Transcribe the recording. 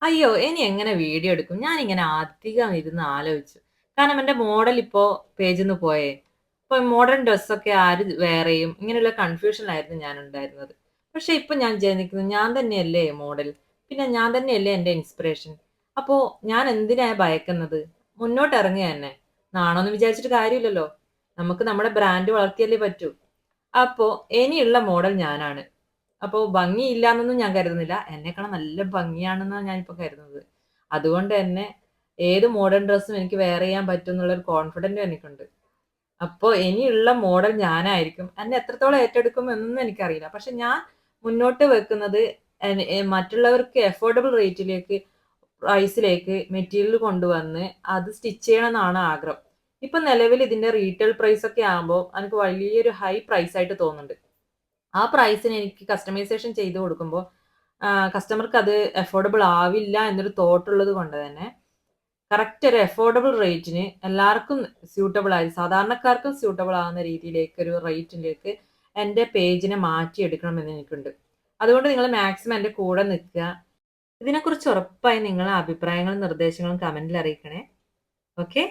അയ്യോ! ഇനി എങ്ങനെ വീഡിയോ എടുക്കും? ഞാനിങ്ങനെ അധികം ഇരുന്ന് ആലോചിച്ചു. കാരണം എന്റെ മോഡൽ ഇപ്പോ പേജിന്ന് പോയേ. ഇപ്പൊ മോഡേൺ ഡ്രസ്സൊക്കെ ആര് വെയർ ചെയ്യും? ഇങ്ങനെയുള്ള കൺഫ്യൂഷനിലായിരുന്നു ഞാനുണ്ടായിരുന്നത്. പക്ഷെ ഇപ്പൊ ഞാൻ ജനിക്കുന്നത് ഞാൻ തന്നെയല്ലേ മോഡൽ. പിന്നെ ഞാൻ തന്നെയല്ലേ എന്റെ ഇൻസ്പിറേഷൻ. അപ്പോ ഞാൻ എന്തിനാ ഭയക്കുന്നത്? മുന്നോട്ട് ഇറങ്ങുക തന്നെ. നാണോന്ന് വിചാരിച്ചിട്ട് കാര്യമില്ലല്ലോ. നമുക്ക് നമ്മുടെ ബ്രാൻഡ് വളർത്തിയല്ലേ പറ്റൂ. അപ്പോ ഇനിയുള്ള മോഡൽ ഞാനാണ്. അപ്പൊ ഭംഗിയില്ലാന്നൊന്നും ഞാൻ കരുതുന്നില്ല. എന്നെക്കാളും നല്ല ഭംഗിയാണെന്നാണ് ഞാനിപ്പോ കരുതുന്നത്. അതുകൊണ്ട് തന്നെ ഏത് മോഡേൺ ഡ്രസ്സും എനിക്ക് വെയർ ചെയ്യാൻ പറ്റും എന്നുള്ളൊരു കോൺഫിഡന്റും എനിക്കുണ്ട്. അപ്പൊ ഇനിയുള്ള മോഡൽ ഞാനായിരിക്കും. എന്നെ എത്രത്തോളം ഏറ്റെടുക്കും എന്നൊന്നും എനിക്കറിയില്ല. പക്ഷെ ഞാൻ മുന്നോട്ട് വെക്കുന്നത് മറ്റുള്ളവർക്ക് അഫോർഡബിൾ റേറ്റിലേക്ക് പ്രൈസിലേക്ക് മെറ്റീരിയൽ കൊണ്ടുവന്ന് അത് സ്റ്റിച്ച് ചെയ്യണമെന്നാണ് ആഗ്രഹം. ഇപ്പൊ നിലവിൽ ഇതിന്റെ റീറ്റെയിൽ പ്രൈസ് ഒക്കെ ആകുമ്പോൾ എനിക്ക് വലിയൊരു ഹൈ പ്രൈസ് ആയിട്ട് തോന്നുന്നുണ്ട്. ആ പ്രൈസിന് എനിക്ക് കസ്റ്റമൈസേഷൻ ചെയ്ത് കൊടുക്കുമ്പോൾ കസ്റ്റമർക്ക് അത് അഫോർഡബിൾ ആവില്ല എന്നൊരു തോട്ട് ഉള്ളത് കൊണ്ട് തന്നെ കറക്റ്റ് ഒരു അഫോർഡബിൾ റേറ്റിന് എല്ലാവർക്കും സ്യൂട്ടബിൾ ആയി സാധാരണക്കാർക്കും സ്യൂട്ടബിൾ ആവുന്ന രീതിയിലേക്ക് ഒരു റേറ്റിലേക്ക് എൻ്റെ പേജിനെ മാറ്റിയെടുക്കണം എന്ന് എനിക്കുണ്ട്. അതുകൊണ്ട് നിങ്ങൾ മാക്സിമം എൻ്റെ കൂടെ നിൽക്കുക. ഇതിനെക്കുറിച്ച് ഉറപ്പായി നിങ്ങളുടെ അഭിപ്രായങ്ങളും നിർദ്ദേശങ്ങളും കമന്റിൽ അറിയിക്കണേ. ഓക്കെ.